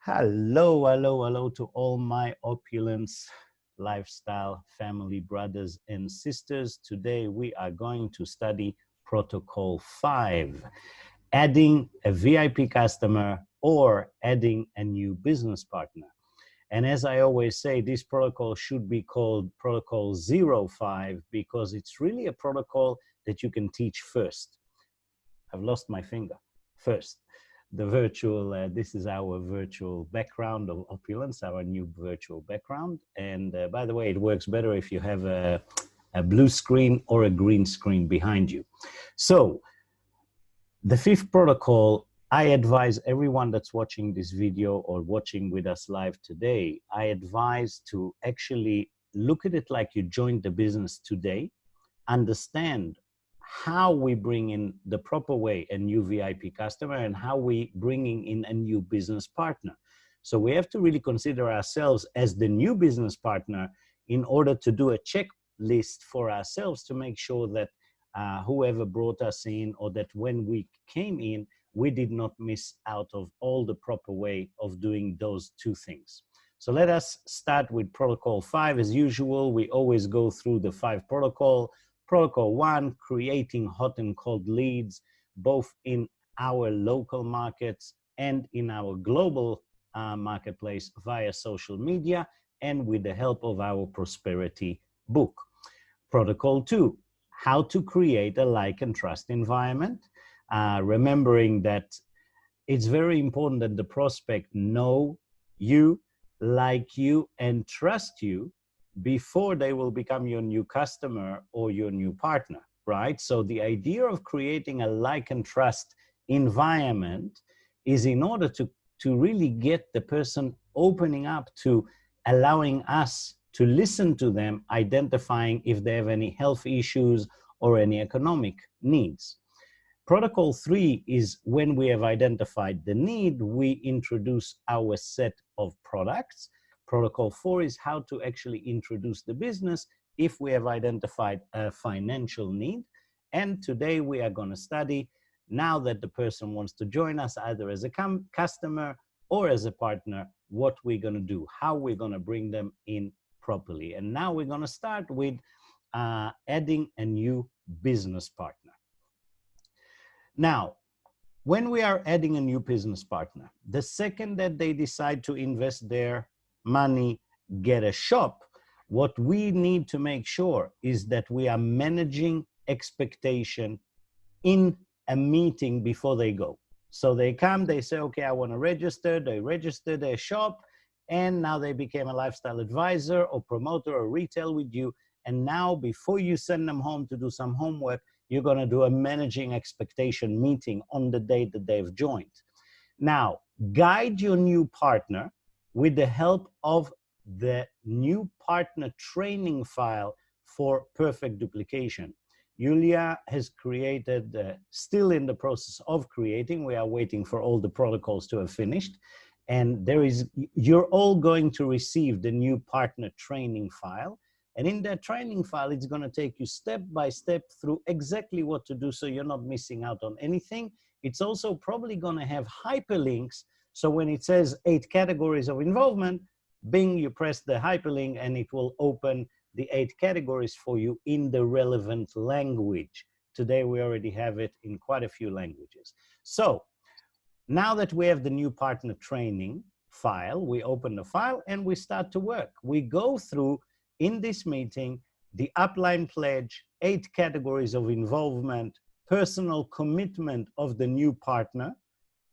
Hello, hello, hello to all my Opulence lifestyle family brothers and sisters. Today we are going to study Protocol 5, adding a VIP customer or adding a new business partner. And as I always say, this protocol should be called Protocol 05 because it's really a protocol that you can teach first. I've lost my finger. First, the virtual, this is our virtual background of Opulence, our new virtual background. And by the way, it works better if you have a blue screen or a green screen behind you. So the fifth protocol, I advise everyone that's watching this video or watching with us live today, I advise to actually look at it like you joined the business today, understand how we bring in the proper way a new VIP customer and how we bringing in a new business partner. So we have to really consider ourselves as the new business partner in order to do a checklist for ourselves to make sure that whoever brought us in or that when we came in, we did not miss out of all the proper way of doing those two things. So let us start with Protocol 5. As usual, we always go through the 5 protocol. Protocol 1, creating hot and cold leads, both in our local markets and in our global marketplace via social media and with the help of our prosperity book. Protocol 2, how to create a like and trust environment, remembering that it's very important that the prospect know you, like you, and trust you before they will become your new customer or your new partner, right? So the idea of creating a like and trust environment is in order to really get the person opening up to allowing us to listen to them, identifying if they have any health issues or any economic needs. Protocol 3 is when we have identified the need, we introduce our set of products. Protocol 4 is how to actually introduce the business if we have identified a financial need. And today we are going to study, now that the person wants to join us either as a customer or as a partner, what we're going to do, how we're going to bring them in properly. And now we're going to start with adding a new business partner. Now, when we are adding a new business partner, the second that they decide to invest their money, get a shop, what we need to make sure is that we are managing expectation in a meeting before they go. So they come, they say, okay, I want to register, they register their shop, and now they became a lifestyle advisor or promoter or retail with you. And now before you send them home to do some homework, you're going to do a managing expectation meeting on the day that they've joined. Now, guide your new partner with the help of the new partner training file for perfect duplication. Julia has created, still in the process of creating, we are waiting for all the protocols to have finished. And you're all going to receive the new partner training file. And in that training file, it's going to take you step by step through exactly what to do so you're not missing out on anything. It's also probably going to have hyperlinks. So when it says 8 categories of involvement, bing, you press the hyperlink and it will open the 8 categories for you in the relevant language. Today, we already have it in quite a few languages. So now that we have the new partner training file, we open the file and we start to work. We go through in this meeting, the Upline Pledge, 8 categories of involvement, personal commitment of the new partner,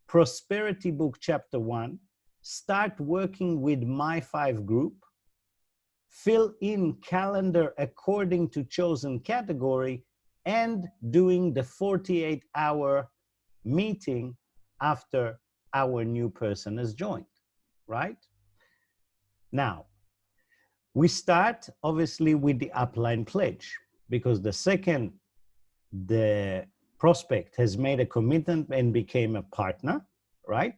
Prosperity Book Chapter 1, start working with My 5 group, fill in calendar according to chosen category, and doing the 48-hour meeting after our new person has joined, right? Now, we start obviously with the Upline Pledge, because the second the prospect has made a commitment and became a partner, right?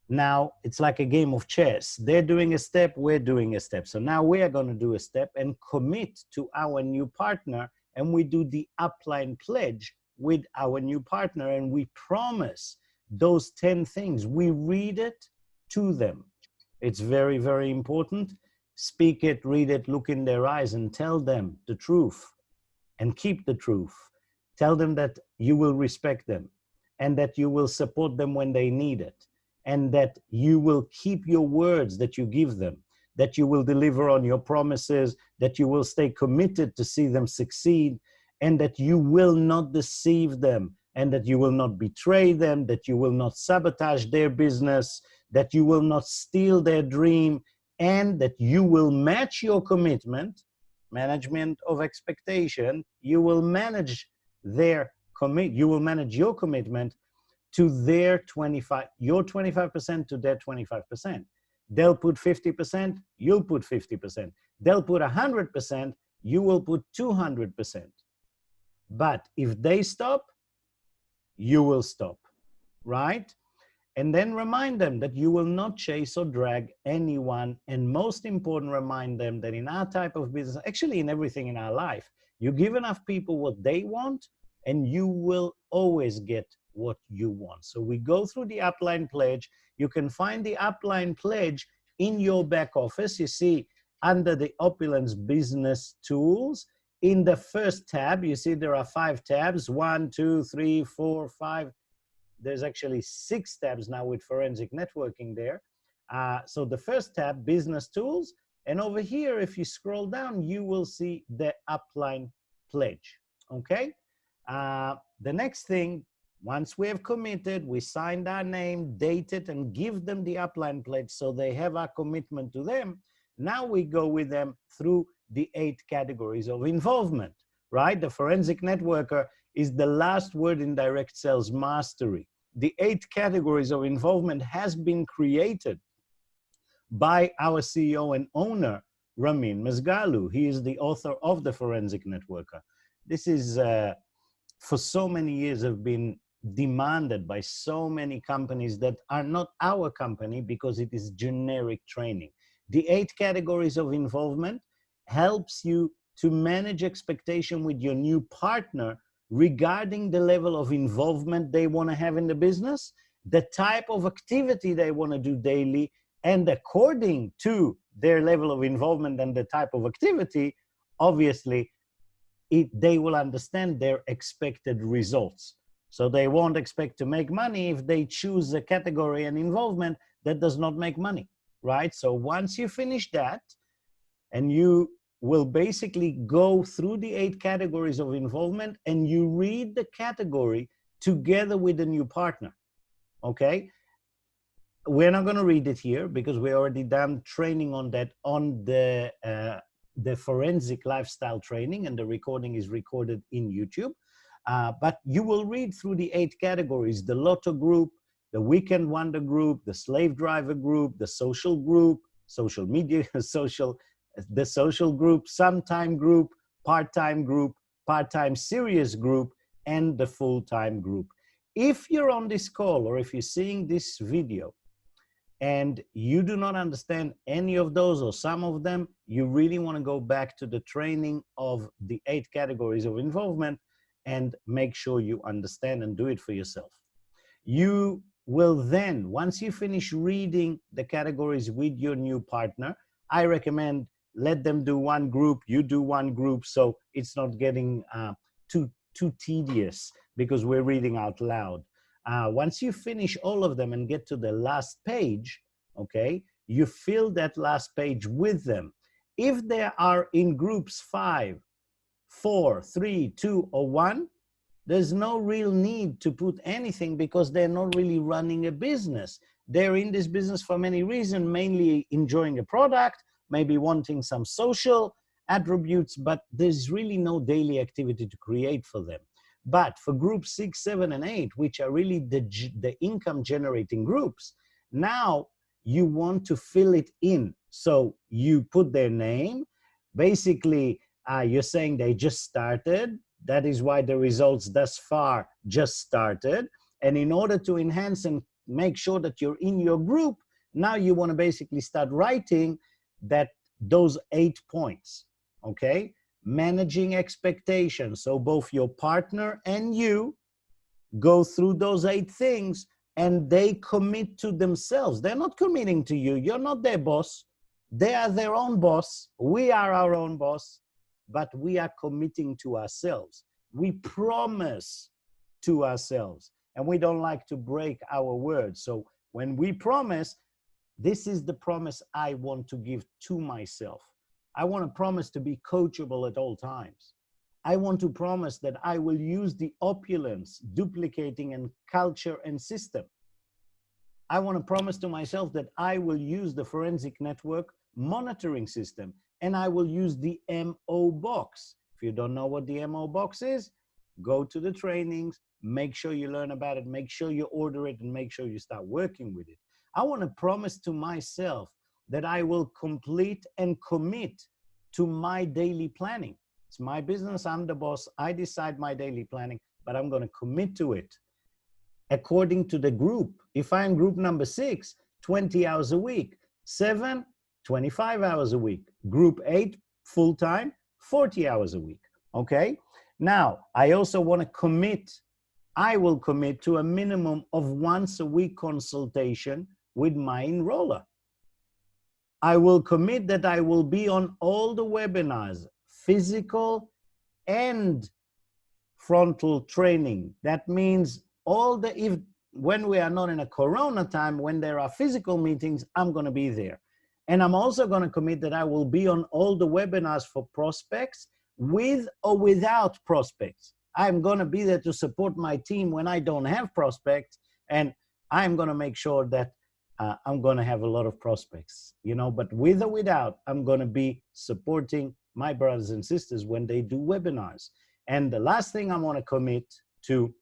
Now it's like a game of chess. They're doing a step, we're doing a step. So now we are going to do a step and commit to our new partner, and we do the Upline Pledge with our new partner, and we promise those 10 things. We read it to them. It's very, very important. Speak it, read it, look in their eyes and tell them the truth and keep the truth. Tell them that you will respect them and that you will support them when they need it, and that you will keep your words that you give them, that you will deliver on your promises, that you will stay committed to see them succeed, and that you will not deceive them, and that you will not betray them, that you will not sabotage their business, that you will not steal their dream, and that you will match your commitment, management of expectation, you will manage you will manage your commitment to their 25, your 25% to their 25%. They'll put 50%, you'll put 50%. They'll put 100%, you will put 200%. But if they stop, you will stop, right? And then remind them that you will not chase or drag anyone. And most important, remind them that in our type of business, actually in everything in our life, you give enough people what they want and you will always get what you want. So we go through the Upline Pledge. You can find the Upline Pledge in your back office. You see under the Opulence Business Tools, in the first tab, you see there are 5 tabs, 1, 2, 3, 4, 5. There's actually 6 tabs now with forensic networking there. So the first tab, Business Tools, and over here, if you scroll down, you will see the Upline Pledge, okay? The next thing, once we have committed, we signed our name, date it, and give them the Upline Pledge so they have our commitment to them. Now we go with them through the 8 categories of involvement, right? The forensic networker is the last word in direct sales mastery. The 8 categories of involvement has been created by our CEO and owner, Ronen Mgrs. He is the author of the Forensic Networker. This is, for so many years, have been demanded by so many companies that are not our company because it is generic training. The 8 categories of involvement helps you to manage expectation with your new partner regarding the level of involvement they want to have in the business, the type of activity they want to do daily, and according to their level of involvement and the type of activity, obviously, they will understand their expected results. So they won't expect to make money if they choose a category and involvement that does not make money, right? So once you finish that, and you will basically go through the 8 categories of involvement and you read the category together with the new partner, okay? We're not going to read it here because we already done training on that on the forensic lifestyle training, and the recording is recorded in YouTube. But you will read through the 8 categories: the Lotto group, the Weekend Wonder group, the Slave Driver group, the social group, social media, the social group, sometime group, part-time serious group, and the full-time group. If you're on this call or if you're seeing this video and you do not understand any of those or some of them, you really want to go back to the training of the 8 categories of involvement and make sure you understand and do it for yourself. You will then, once you finish reading the categories with your new partner, I recommend let them do one group, you do one group, so it's not getting too tedious because we're reading out loud. Once you finish all of them and get to the last page, okay, you fill that last page with them. If they are in groups 5, 4, 3, 2, or 1, there's no real need to put anything because they're not really running a business. They're in this business for many reasons, mainly enjoying a product, maybe wanting some social attributes, but there's really no daily activity to create for them. But for group 6, 7, and 8, which are really the income generating groups, now you want to fill it in. So you put their name. Basically, you're saying they just started. That is why the results thus far just started. And in order to enhance and make sure that you're in your group, now you want to basically start writing those 8 points, okay? Managing expectations. So both your partner and you go through those 8 things and they commit to themselves. They're not committing to you. You're not their boss. They are their own boss. We are our own boss, but we are committing to ourselves. We promise to ourselves, and we don't like to break our word. So when we promise, this is the promise I want to give to myself. I want to promise to be coachable at all times. I want to promise that I will use the opulence, duplicating and culture and system. I want to promise to myself that I will use the forensic network monitoring system, and I will use the MO box. If you don't know what the MO box is, go to the trainings, make sure you learn about it, make sure you order it, and make sure you start working with it. I want to promise to myself that I will complete and commit to my daily planning. It's my business, I'm the boss, I decide my daily planning, but I'm going to commit to it according to the group. If I'm group number 6, 20 hours a week, 7, 25 hours a week, group 8, full-time, 40 hours a week, okay? Now, I also want to commit, I will commit to a minimum of once a week consultation with my enroller. I will commit that I will be on all the webinars, physical and frontal training. That means when we are not in a Corona time, when there are physical meetings, I'm going to be there. And I'm also going to commit that I will be on all the webinars for prospects, with or without prospects. I'm going to be there to support my team when I don't have prospects, and I'm going to make sure that I'm going to have a lot of prospects, but with or without, I'm going to be supporting my brothers and sisters when they do webinars. And the last thing I want to commit to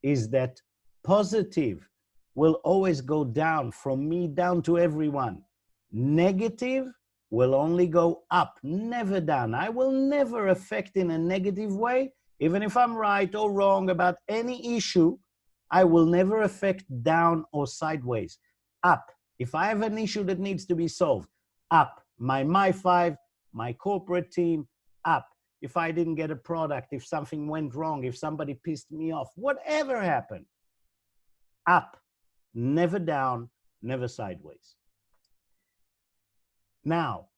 is that positive will always go down, from me down to everyone. Negative will only go up, never down. I will never affect in a negative way. Even if I'm right or wrong about any issue, I will never affect down or sideways. Up. If I have an issue that needs to be solved, up. My 5, my corporate team, up. If I didn't get a product, if something went wrong, if somebody pissed me off, whatever happened, up. Never down, never sideways. Now,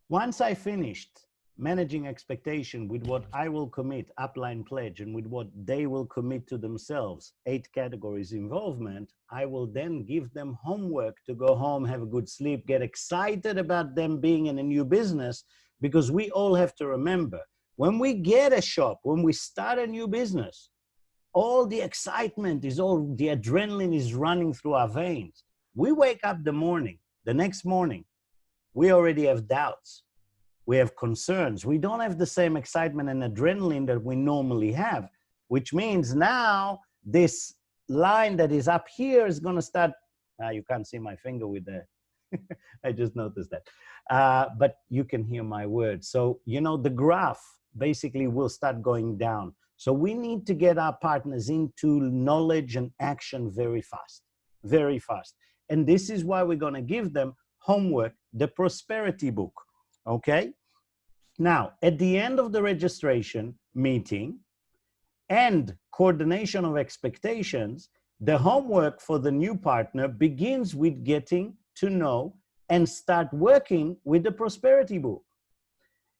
once I finished managing expectation with what I will commit, Upline Pledge, and with what they will commit to themselves, 8 categories involvement, I will then give them homework to go home, have a good sleep, get excited about them being in a new business, because we all have to remember, when we get a shop, when we start a new business, all the excitement is the adrenaline is running through our veins. We wake up the next morning, we already have doubts. We have concerns. We don't have the same excitement and adrenaline that we normally have, which means now this line that is up here is going to start. You can't see my finger with the, I just noticed that. But you can hear my words. So, the graph basically will start going down. So we need to get our partners into knowledge and action very fast, very fast. And this is why we're going to give them homework, the prosperity book. Okay? Now, at the end of the registration meeting and coordination of expectations, the homework for the new partner begins with getting to know and start working with the prosperity book.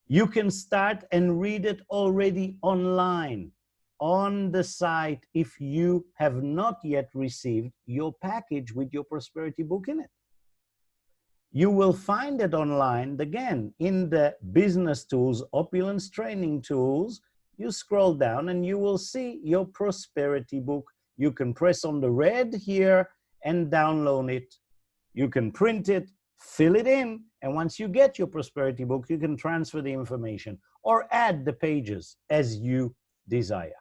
You can start and read it already online on the site if you have not yet received your package with your prosperity book in it. You will find it online, again, in the business tools, Opulence training tools. You scroll down and you will see your prosperity book. You can press on the red here and download it. You can print it, fill it in, and once you get your prosperity book, you can transfer the information or add the pages as you desire.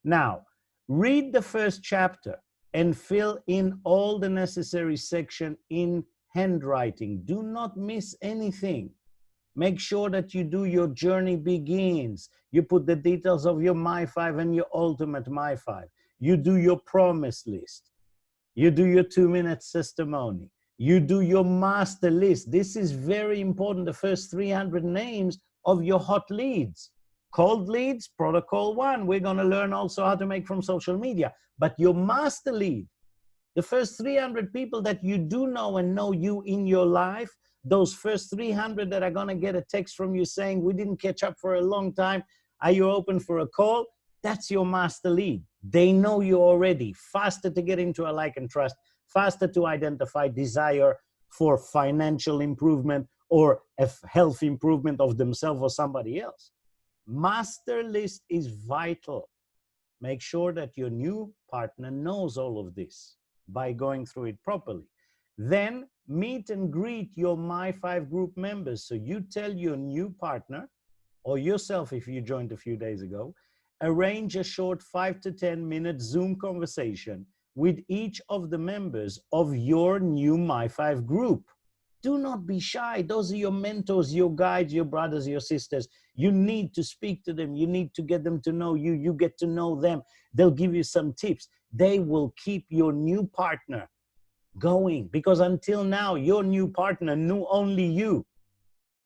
Now, read the first chapter and fill in all the necessary section in handwriting. Do not miss anything. Make sure that you do your journey begins. You put the details of your My 5 and your ultimate My 5. You do your promise list. You do your 2-minute testimony. You do your master list. This is very important. The first 300 names of your hot leads. Cold leads, protocol 1. We're going to learn also how to make from social media. But your master lead, The first 300 people that you do know and know you in your life, those first 300 that are going to get a text from you saying, we didn't catch up for a long time, are you open for a call? That's your master lead. They know you already. Faster to get into a like and trust, faster to identify desire for financial improvement or a health improvement of themselves or somebody else. Master list is vital. Make sure that your new partner knows all of this by going through it properly. Then meet and greet your My5 group members. So you tell your new partner, or yourself if you joined a few days ago, arrange a short 5 to 10 minute Zoom conversation with each of the members of your new My5 group. Do not be shy. Those are your mentors, your guides, your brothers, your sisters. You need to speak to them. You need to get them to know you. You get to know them. They'll give you some tips. They will keep your new partner going, because until now, your new partner knew only you.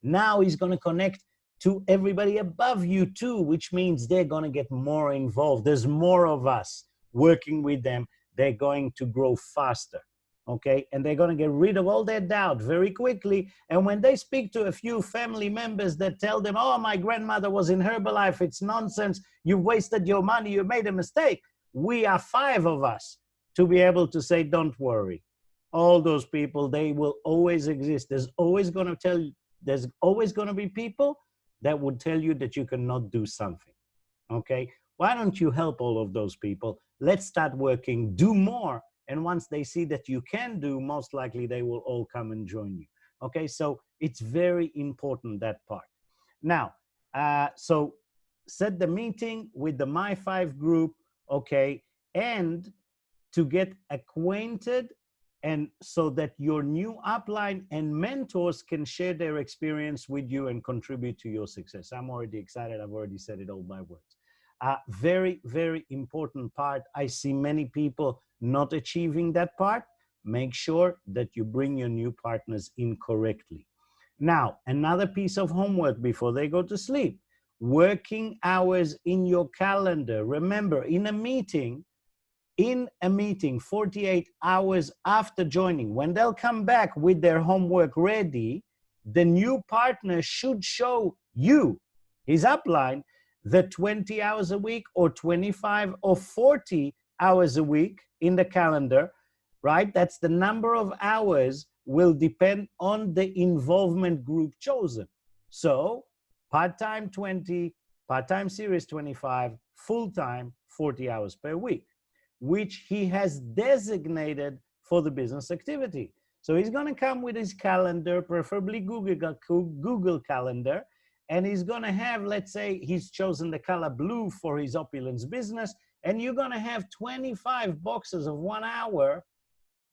Now he's going to connect to everybody above you too, which means they're going to get more involved. There's more of us working with them. They're going to grow faster. Okay, and they're going to get rid of all their doubt very quickly. And when they speak to a few family members that tell them, oh, my grandmother was in Herbalife, it's nonsense, you've wasted your money, you made a mistake. We are 5 of us to be able to say, don't worry. All those people, they will always exist. There's always going to be people that would tell you that you cannot do something. Okay, why don't you help all of those people? Let's start working, do more. And once they see that you can do, most likely they will all come and join you. Okay, so it's very important, that part. Now, so set the meeting with the My5 group, okay, and to get acquainted, and so that your new upline and mentors can share their experience with you and contribute to your success. I'm already excited. I've already said it all by words. Very, very important part. I see many people not achieving that part. Make sure that you bring your new partners in correctly. Now, another piece of homework before they go to sleep: working hours in your calendar. Remember, in a meeting, 48 hours after joining, when they'll come back with their homework ready, the new partner should show you, his upline, the 20 hours a week or 25 or 40 hours a week in the calendar, right? That's the number of hours will depend on the involvement group chosen. So part-time 20, part-time series 25, full-time 40 hours per week, which he has designated for the business activity. So he's going to come with his calendar, preferably Google Calendar, and he's going to have, let's say he's chosen the color blue for his Opulence business, and you're going to have 25 boxes of 1 hour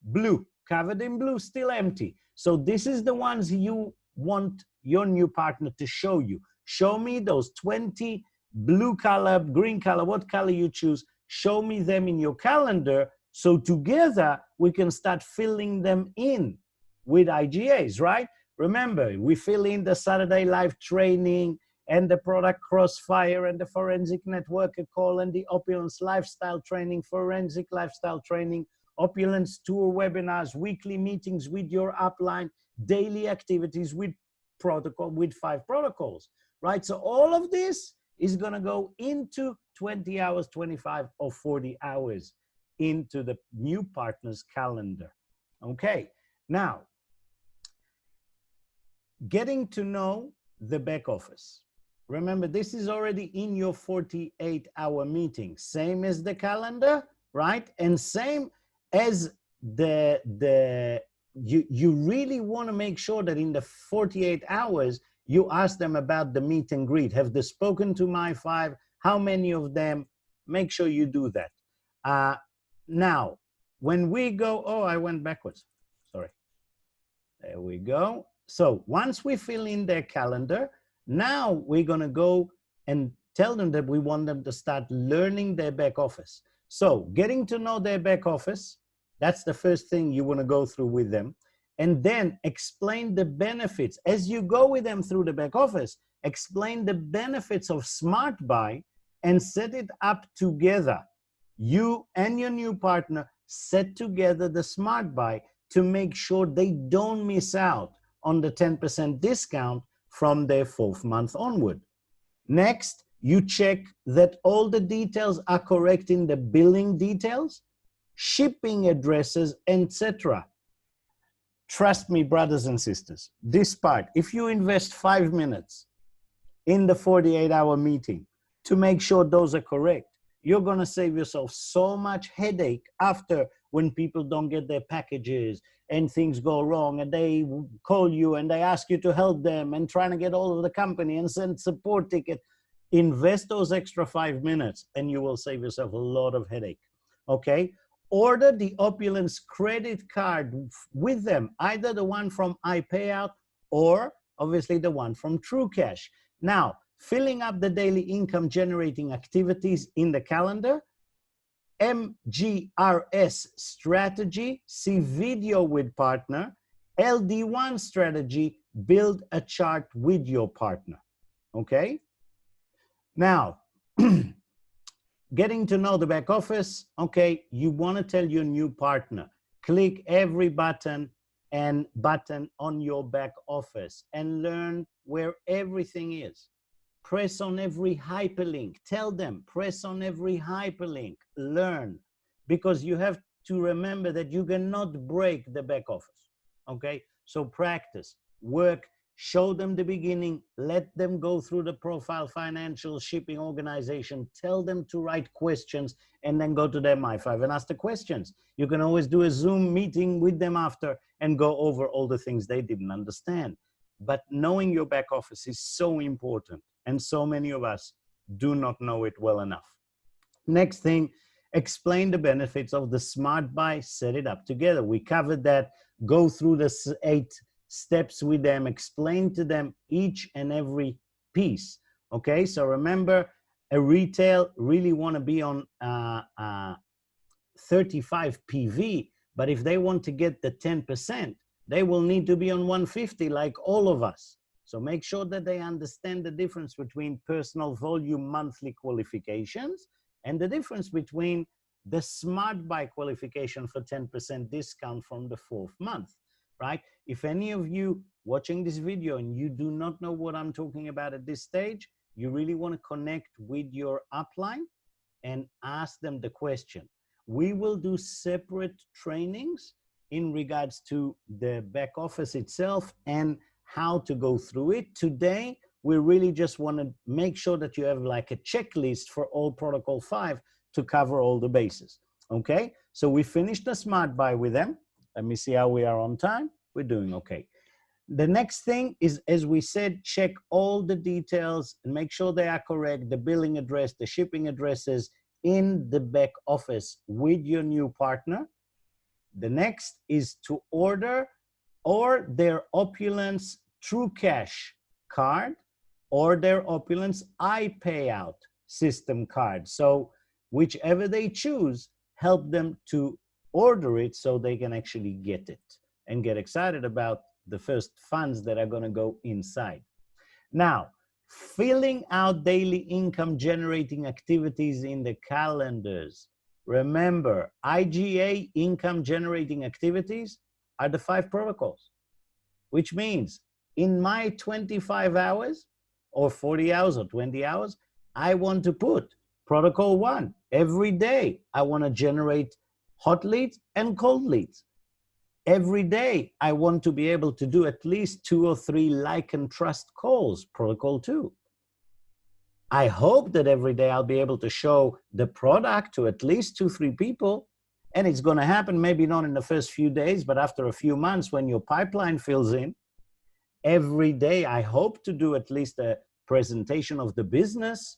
blue, covered in blue, still empty. So this is the ones you want your new partner to show you. Show me those 20 blue color, green color, what color you choose. Show me them in your calendar, so together we can start filling them in with IGAs, right? Remember, we fill in the Saturday live training and the product crossfire and the forensic networker call and the Opulence lifestyle training, forensic lifestyle training, Opulence tour webinars, weekly meetings with your upline, daily activities with 5 protocols, right? So all of this is going to go into 20 hours, 25 or 40 hours into the new partner's calendar. Okay, now, getting to know the back office. Remember, this is already in your 48-hour meeting, same as the calendar, right? And same as you really want to make sure that in the 48 hours, you ask them about the meet and greet. Have they spoken to My5? How many of them? Make sure you do that. Now, when we go, oh, I went backwards. Sorry. There we go. So once we fill in their calendar, now we're going to go and tell them that we want them to start learning their back office. So getting to know their back office, that's the first thing you want to go through with them. And then explain the benefits. As you go with them through the back office, explain the benefits of Smart Buy and set it up together. You and your new partner set together the smart buy to make sure they don't miss out on the 10% discount from their 4th month onward. Next, you check that all the details are correct in the billing details, shipping addresses, etc. Trust me, brothers and sisters, this part, if you invest 5 minutes in the 48-hour meeting to make sure those are correct, you're going to save yourself so much headache after, when people don't get their packages and things go wrong and they call you and they ask you to help them and trying to get all of the company and send support ticket. Invest those extra 5 minutes and you will save yourself a lot of headache. Okay? Order the Opulence credit card with them, either the one from iPayout or obviously the one from TrueCash. Now, filling up the daily income generating activities in the calendar, Mgrs Strategy, see video with partner, LD1 Strategy, build a chart with your partner. Okay? Now, getting to know the back office, okay, you want to tell your new partner, click every button on your back office and learn where everything is. Press on every hyperlink. Tell them, press on every hyperlink. Learn. Because you have to remember that you cannot break the back office. Okay? So practice, work, show them the beginning, let them go through the profile, financial, shipping, organization, tell them to write questions, and then go to their My5 and ask the questions. You can always do a Zoom meeting with them after and go over all the things they didn't understand. But knowing your back office is so important, and so many of us do not know it well enough. Next thing, explain the benefits of the smart buy, set it up together. We covered that. Go through the 8 steps with them, explain to them each and every piece. Okay, so remember, a retail really want to be on 35 PV, but if they want to get the 10%, they will need to be on 150 like all of us. So make sure that they understand the difference between personal volume monthly qualifications and the difference between the smart buy qualification for 10% discount from the 4th month, right? If any of you watching this video and you do not know what I'm talking about at this stage, you really want to connect with your upline and ask them the question. We will do separate trainings in regards to the back office itself and how to go through it. Today, we really just want to make sure that you have like a checklist for all Protocol 5 to cover all the bases. Okay, so we finished the smart buy with them. Let me see how we are on time. We're doing okay. The next thing is, as we said, check all the details and make sure they are correct, the billing address, the shipping addresses in the back office with your new partner. The next is to order or their Opulence TrueCash card or their Opulence iPayout system card. So whichever they choose, help them to order it so they can actually get it and get excited about the first funds that are going to go inside. Now, filling out daily income generating activities in the calendars. Remember, IGA income generating activities are the 5 protocols, which means in my 25 hours or 40 hours or 20 hours, I want to put protocol 1 every day. I want to generate hot leads and cold leads. Every day, I want to be able to do at least 2 or 3 like and trust calls, protocol 2. I hope that every day I'll be able to show the product to at least 2 or 3 people. And it's going to happen, maybe not in the first few days, but after a few months when your pipeline fills in. Every day, I hope to do at least a presentation of the business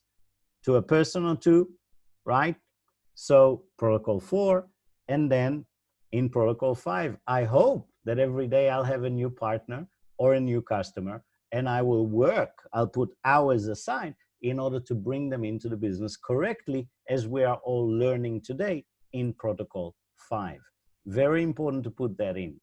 to a person or 2, right? So protocol 4, and then in protocol 5, I hope that every day I'll have a new partner or a new customer, and I will work, I'll put hours aside in order to bring them into the business correctly, as we are all learning today in protocol 5. Very important to put that in.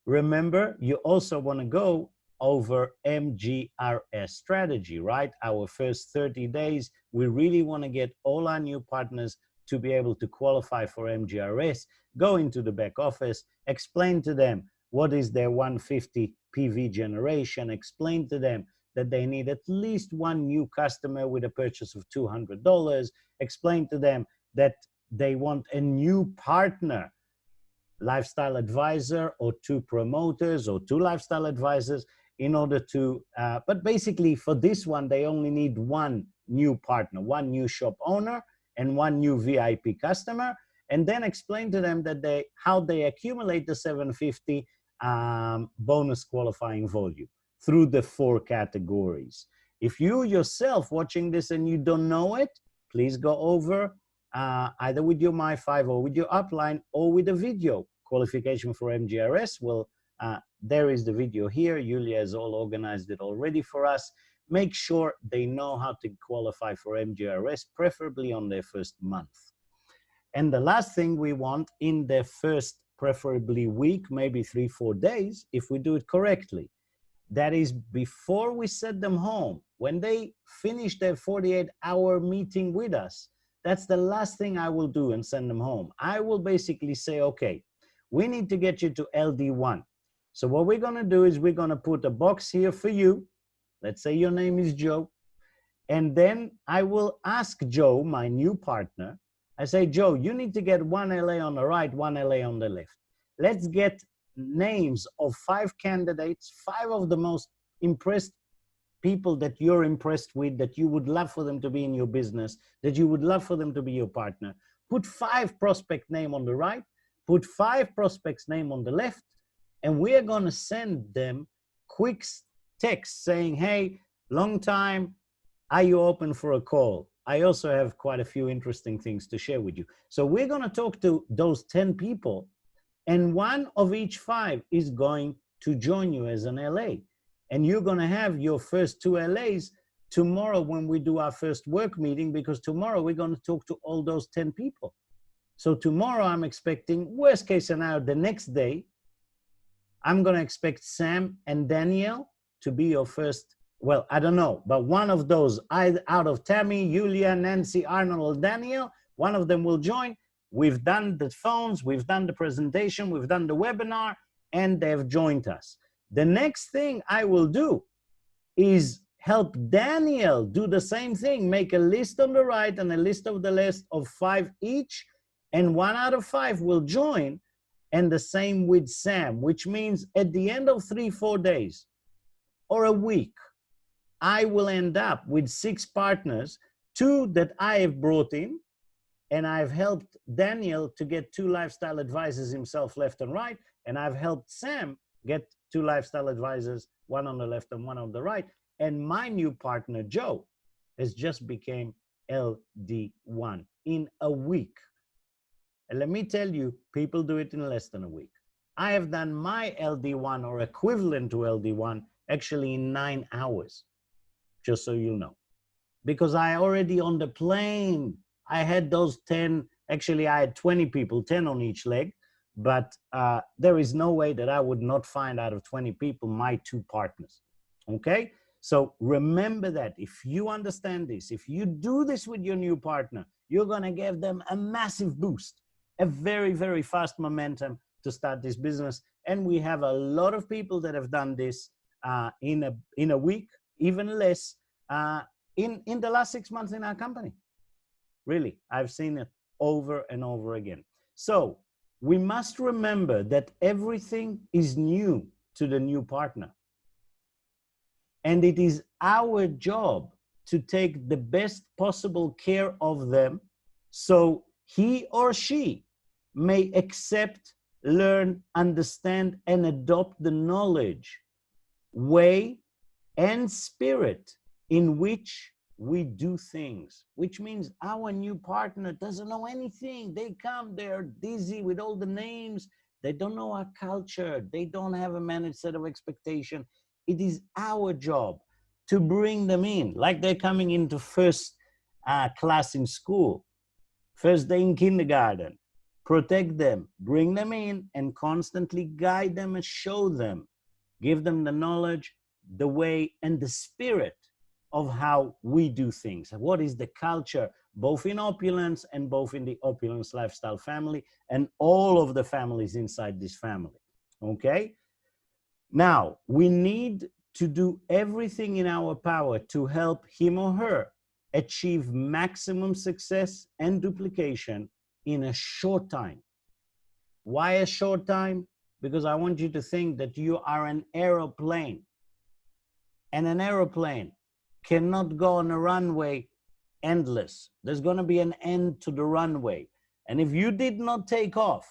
Remember, you also want to go over Mgrs Strategy, right? Our first 30 days, we really want to get all our new partners to be able to qualify for MGRS, go into the back office, explain to them what is their 150 PV generation, explain to them that they need at least one new customer with a purchase of $200, explain to them that they want a new partner, lifestyle advisor, or two promoters, or two lifestyle advisors, in order to, but basically for this one, they only need one new partner, one new shop owner, and one new VIP customer, and then explain to them that how they accumulate the 750 bonus qualifying volume through the 4 categories. If you yourself watching this and you don't know it, please go over either with your My5 or with your upline or with a video qualification for MGRS. Well, there is the video here. Yulia has all organized it already for us. Make sure they know how to qualify for MGRS, preferably on their first month. And the last thing we want in their first, preferably week, maybe 3-4 days, if we do it correctly. That is before we set them home. When they finish their 48-hour meeting with us, that's the last thing I will do and send them home. I will basically say, okay, we need to get you to LD1. So what we're gonna do is we're gonna put a box here for you. Let's say your name is Joe. And then I will ask Joe, my new partner, I say, Joe, you need to get 1 LA on the right, 1 LA on the left. Let's get names of 5 candidates, 5 of the most impressed people that you're impressed with, that you would love for them to be in your business, that you would love for them to be your partner. Put 5 prospect name on the right, put 5 prospects name on the left, and we're gonna send them quick text saying, hey, long time, are you open for a call? I also have quite a few interesting things to share with you. So we're gonna talk to those 10 people, and one of each 5 is going to join you as an LA. And you're gonna have your first 2 LAs tomorrow when we do our first work meeting, because tomorrow we're gonna talk to all those 10 people. So tomorrow I'm expecting, worst case scenario, the next day, I'm gonna expect Sam and Danielle to be your first, well, I don't know, but one of those, either out of Tammy, Yulia, Nancy, Arnold, or Danielle, one of them will join. We've done the phones, we've done the presentation, we've done the webinar, and they've joined us. The next thing I will do is help Danielle do the same thing, make a list on the right and a list of the left of 5 each, and 1 out of 5 will join, and the same with Sam, which means at the end of 3-4 days or a week, I will end up with 6 partners, 2 that I have brought in, and I've helped Daniel to get 2 lifestyle advisors himself left and right, and I've helped Sam get 2 lifestyle advisors, 1 on the left and 1 on the right, and my new partner, Joe, has just became LD1 in a week. And let me tell you, people do it in less than a week. I have done my LD1 or equivalent to LD1 actually in 9 hours, just so you know. Because I already on the plane, I had those 10, actually I had 20 people, 10 on each leg, but there is no way that I would not find out of 20 people my 2 partners, okay? So remember that if you understand this, if you do this with your new partner, you're gonna give them a massive boost, a very, very fast momentum to start this business. And we have a lot of people that have done this in a week, even less, in the last 6 months in our company. Really, I've seen it over and over again. So we must remember that everything is new to the new partner. And it is our job to take the best possible care of them so he or she may accept, learn, understand, and adopt the knowledge, way, and spirit in which we do things, which means our new partner doesn't know anything. They come, they're dizzy with all the names. They don't know our culture. They don't have a managed set of expectation. It is our job to bring them in, like they're coming into first class in school, first day in kindergarten. Protect them, bring them in, and constantly guide them and show them, give them the knowledge, the way, and the spirit of how we do things. What is the culture both in Opulence and both in the Opulence Lifestyle family and all of the families inside this family, okay? Now, we need to do everything in our power to help him or her achieve maximum success and duplication in a short time. Why a short time? Because I want you to think that you are an aeroplane, and an aeroplane cannot go on a runway endless. There's going to be an end to the runway. And if you did not take off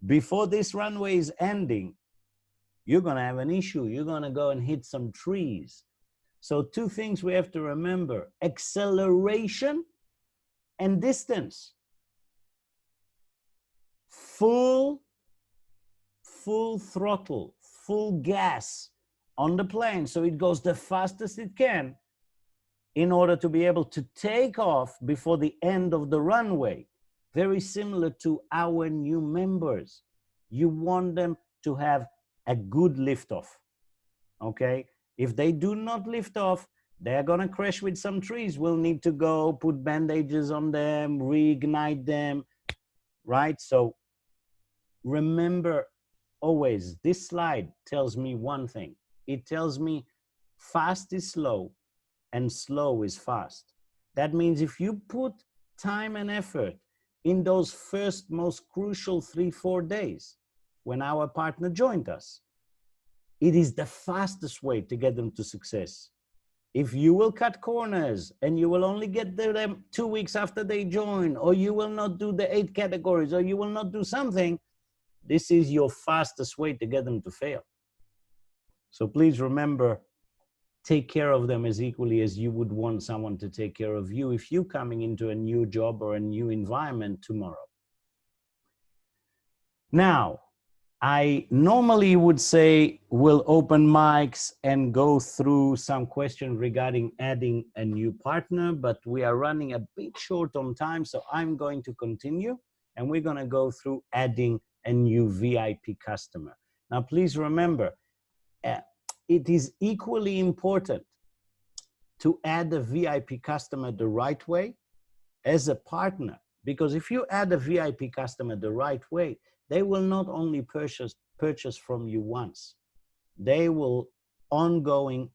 before this runway is ending, you're going to have an issue. You're going to go and hit some trees. So two things we have to remember: acceleration and distance. Full throttle, full gas on the plane, so it goes the fastest it can in order to be able to take off before the end of the runway. Very similar to our new members. You want them to have a good liftoff, okay? If they do not lift off, they're gonna crash with some trees. We'll need to go put bandages on them, reignite them, right? So remember always, this slide tells me one thing. It tells me fast is slow and slow is fast. That means if you put time and effort in those first most crucial 3-4 days when our partner joined us, it is the fastest way to get them to success. If you will cut corners and you will only get them 2 weeks after they join, or you will not do the 8 categories, or you will not do something, this is your fastest way to get them to fail. So please remember, take care of them as equally as you would want someone to take care of you if you're coming into a new job or a new environment tomorrow. Now, I normally would say we'll open mics and go through some questions regarding adding a new partner, but we are running a bit short on time, so I'm going to continue and we're going to go through adding a new VIP customer. Now, please remember, it is equally important to add a VIP customer the right way as a partner, because if you add a VIP customer the right way, they will not only purchase from you once, they will ongoing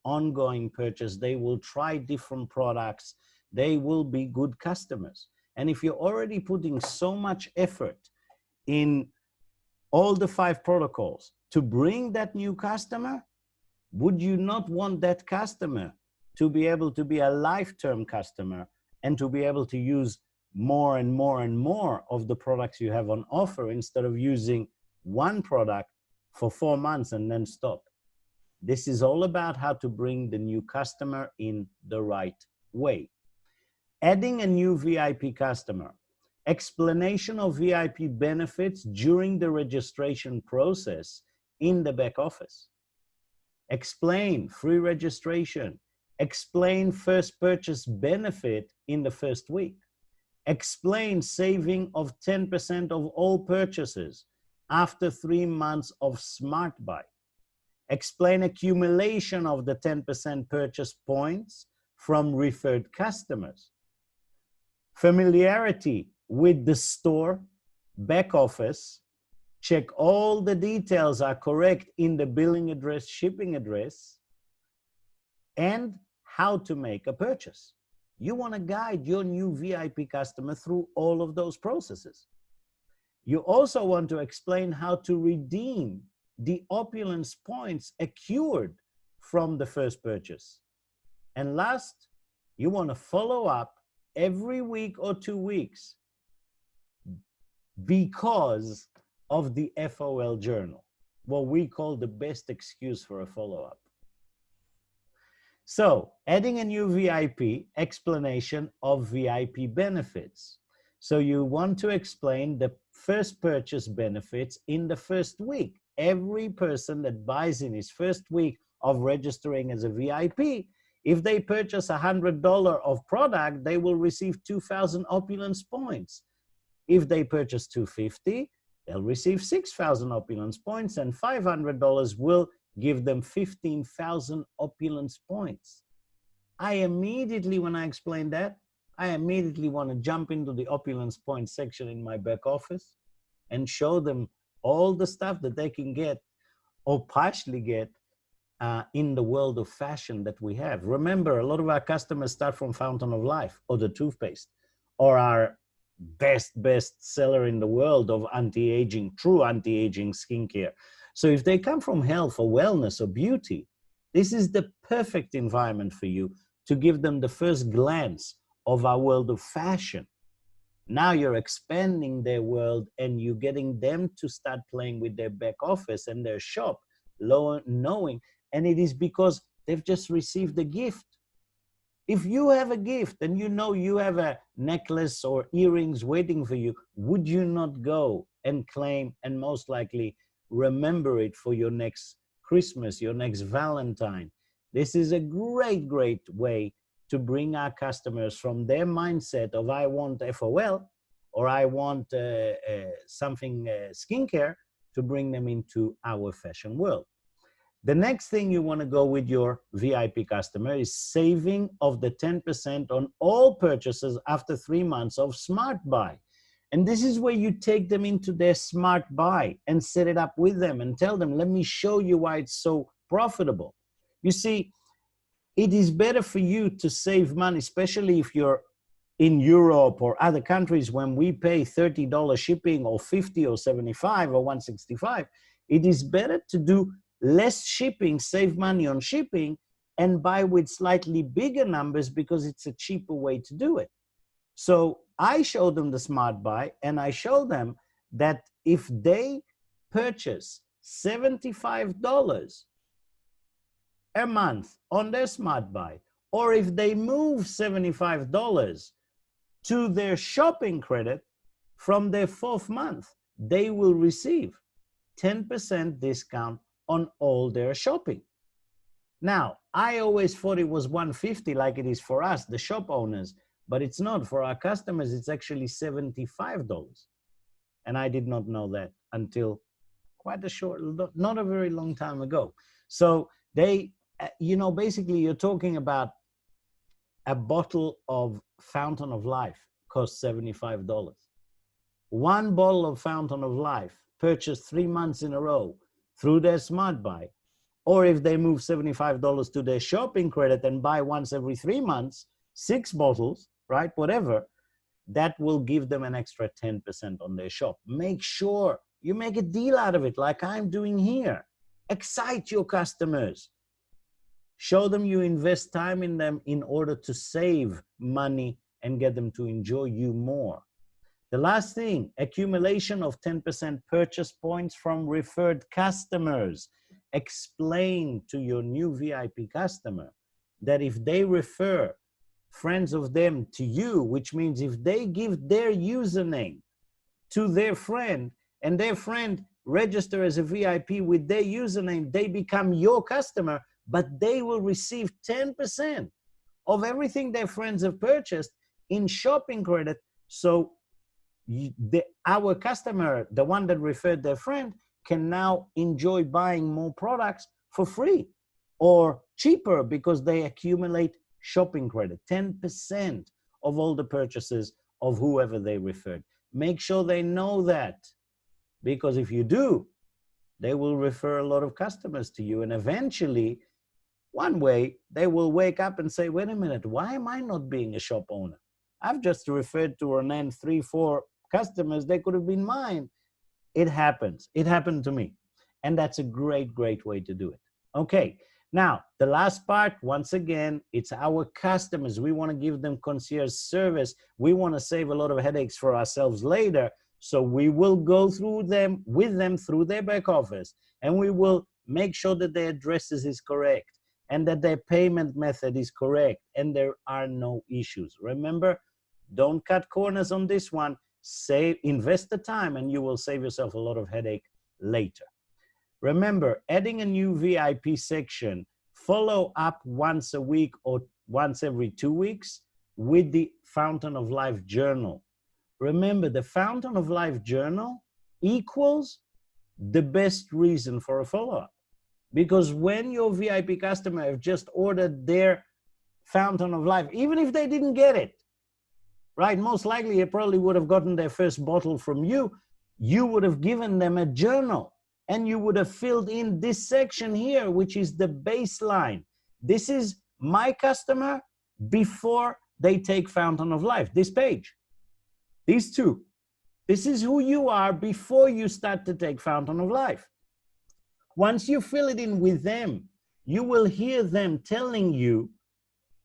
purchase, they will try different products, they will be good customers. And if you're already putting so much effort in all the 5 protocols to bring that new customer, would you not want that customer to be able to be a lifetime customer and to be able to use more and more and more of the products you have on offer instead of using one product for 4 months and then stop? This is all about how to bring the new customer in the right way. Adding a new VIP customer. Explanation of VIP benefits during the registration process in the back office. Explain free registration. Explain first purchase benefit in the first week. Explain saving of 10% of all purchases after 3 months of Smart Buy. Explain accumulation of the 10% purchase points from referred customers. Familiarity with the store, back office, check all the details are correct in the billing address, shipping address, and how to make a purchase. You want to guide your new VIP customer through all of those processes. You also want to explain how to redeem the Opulence points accrued from the first purchase. And last, you want to follow up every week or 2 weeks because of the FOL journal, what we call the best excuse for a follow-up. So, adding a new VIP, explanation of VIP benefits. So you want to explain the first purchase benefits in the first week. Every person that buys in his first week of registering as a VIP, if they purchase $100 of product, they will receive 2,000 Opulence points. If they purchase $250, they'll receive 6,000 Opulence points, and $500 will give them 15,000 Opulence points. I immediately, when I explained that, I immediately want to jump into the Opulence Point section in my back office and show them all the stuff that they can get or partially get in the world of fashion that we have. Remember, a lot of our customers start from Fountain of Life or the toothpaste or our best seller in the world of anti-aging, true anti-aging skincare. So if they come from health or wellness or beauty, this is the perfect environment for you to give them the first glance of our world of fashion. Now you're expanding their world and you're getting them to start playing with their back office and their shop, knowing, and it is because they've just received a gift. If you have a gift and you know you have a necklace or earrings waiting for you, would you not go and claim and most likely remember it for your next Christmas, your next Valentine? This is a great way to bring our customers from their mindset of I want FOL or I want something skincare to bring them into our fashion world. The next thing you want to go with your VIP customer is saving of the 10% on all purchases after 3 months of Smart Buy. And this is where you take them into their Smart Buy and set it up with them and tell them, let me show you why it's so profitable. You see, it is better for you to save money, especially if you're in Europe or other countries when we pay $30 shipping or 50 or 75 or 165. It is better to do less shipping, save money on shipping, and buy with slightly bigger numbers because it's a cheaper way to do it. So I show them the Smart Buy, and I show them that if they purchase $75 a month on their Smart Buy, or if they move $75 to their shopping credit from their 4th month, they will receive 10% discount on all their shopping. Now, I always thought it was $150 like it is for us, the shop owners, but it's not. For our customers, it's actually $75. And I did not know that until quite a short, not a very long time ago. So they, basically you're talking about a bottle of Fountain of Life costs $75. One bottle of Fountain of Life purchased 3 months in a row through their Smart Buy, or if they move $75 to their shopping credit and buy once every 3 months, 6 bottles, right, whatever, that will give them an extra 10% on their shop. Make sure you make a deal out of it like I'm doing here. Excite your customers. Show them you invest time in them in order to save money and get them to enjoy you more. The last thing, accumulation of 10% purchase points from referred customers. Explain to your new VIP customer that if they refer friends of them to you, which means if they give their username to their friend and their friend register as a VIP with their username, they become your customer, but they will receive 10% of everything their friends have purchased in shopping credit. So our customer, the one that referred their friend, can now enjoy buying more products for free or cheaper because they accumulate shopping credit, 10% of all the purchases of whoever they referred. Make sure they know that, because if you do, they will refer a lot of customers to you, and eventually, one way, they will wake up and say, wait a minute, why am I not being a shop owner? I've just referred to Ronen 3, 4 customers, they could have been mine. It happens. It happened to me. And that's a great way to do it. Okay, now the last part, once again, it's our customers. We want to give them concierge service. We want to save a lot of headaches for ourselves later. So we will go through them with them through their back office, and we will make sure that their addresses is correct and that their payment method is correct and there are no issues. Remember, don't cut corners on this one. Invest the time and you will save yourself a lot of headache later. Remember, adding a new VIP section, follow up once a week or once every 2 weeks with the Fountain of Life journal. Remember, the Fountain of Life journal equals the best reason for a follow-up. Because when your VIP customer have just ordered their Fountain of Life, even if they didn't get it, right? Most likely they probably would have gotten their first bottle from you. You would have given them a journal and you would have filled in this section here, which is the baseline. This is my customer before they take Fountain of Life, this page, these two. This is who you are before you start to take Fountain of Life. Once you fill it in with them, you will hear them telling you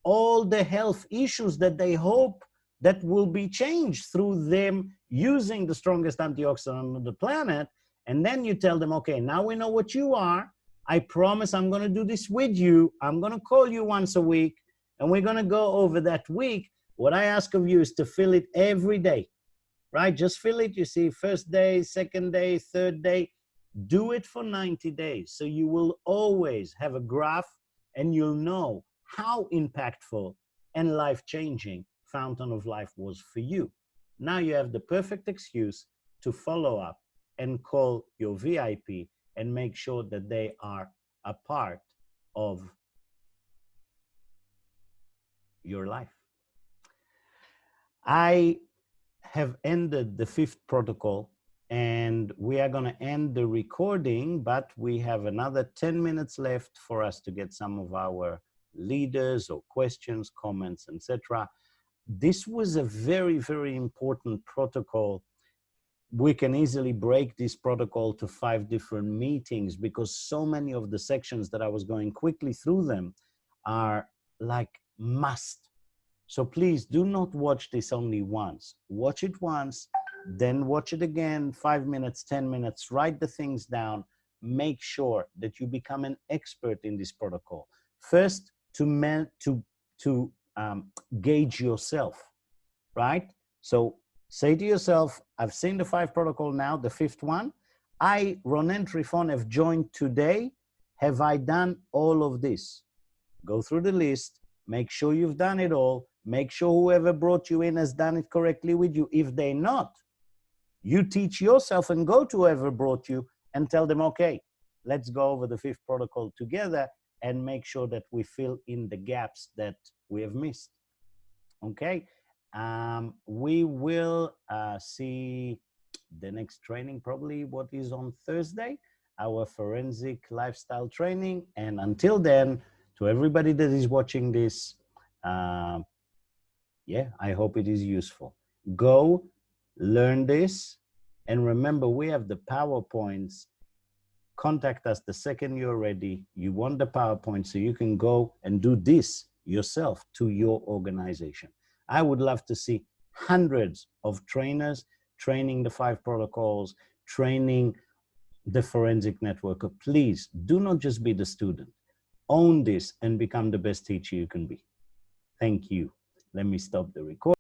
all the health issues that they hope that will be changed through them using the strongest antioxidant on the planet. And then you tell them, okay, now we know what you are. I promise I'm going to do this with you. I'm going to call you once a week and we're going to go over that week. What I ask of you is to fill it every day, right? Just fill it. You see, first day, second day, third day. Do it for 90 days. So you will always have a graph and you'll know how impactful and life-changing Fountain of Life was for you. Now you have the perfect excuse to follow up and call your VIP and make sure that they are a part of your life. I have ended the 5th protocol and we are going to end the recording, but we have another 10 minutes left for us to get some of our leaders or questions, comments, etc. This was a very, very important protocol. We can easily break this protocol to 5 different meetings because so many of the sections that I was going quickly through them are like must. So please do not watch this only once. Watch it once, then watch it again, 5 minutes, 10 minutes, write the things down. Make sure that you become an expert in this protocol. First, to gauge yourself, right? So say to yourself, I've seen the 5 protocol now, the 5th one. I, Ronen Trifon, have joined today. Have I done all of this? Go through the list, make sure you've done it all, make sure whoever brought you in has done it correctly with you. If they're not, you teach yourself and go to whoever brought you and tell them, okay, let's go over the 5th protocol together and make sure that we fill in the gaps that we have missed. Okay, we will see the next training, probably what is on Thursday, our forensic lifestyle training. And until then, to everybody that is watching this, yeah, I hope it is useful. Go learn this. And remember, we have the PowerPoints. Contact us the second you're ready. You want the PowerPoint so you can go and do this yourself to your organization. I would love to see hundreds of trainers training the 5 protocols, training the forensic networker. Please do not just be the student. Own this and become the best teacher you can be. Thank you. Let me stop the recording.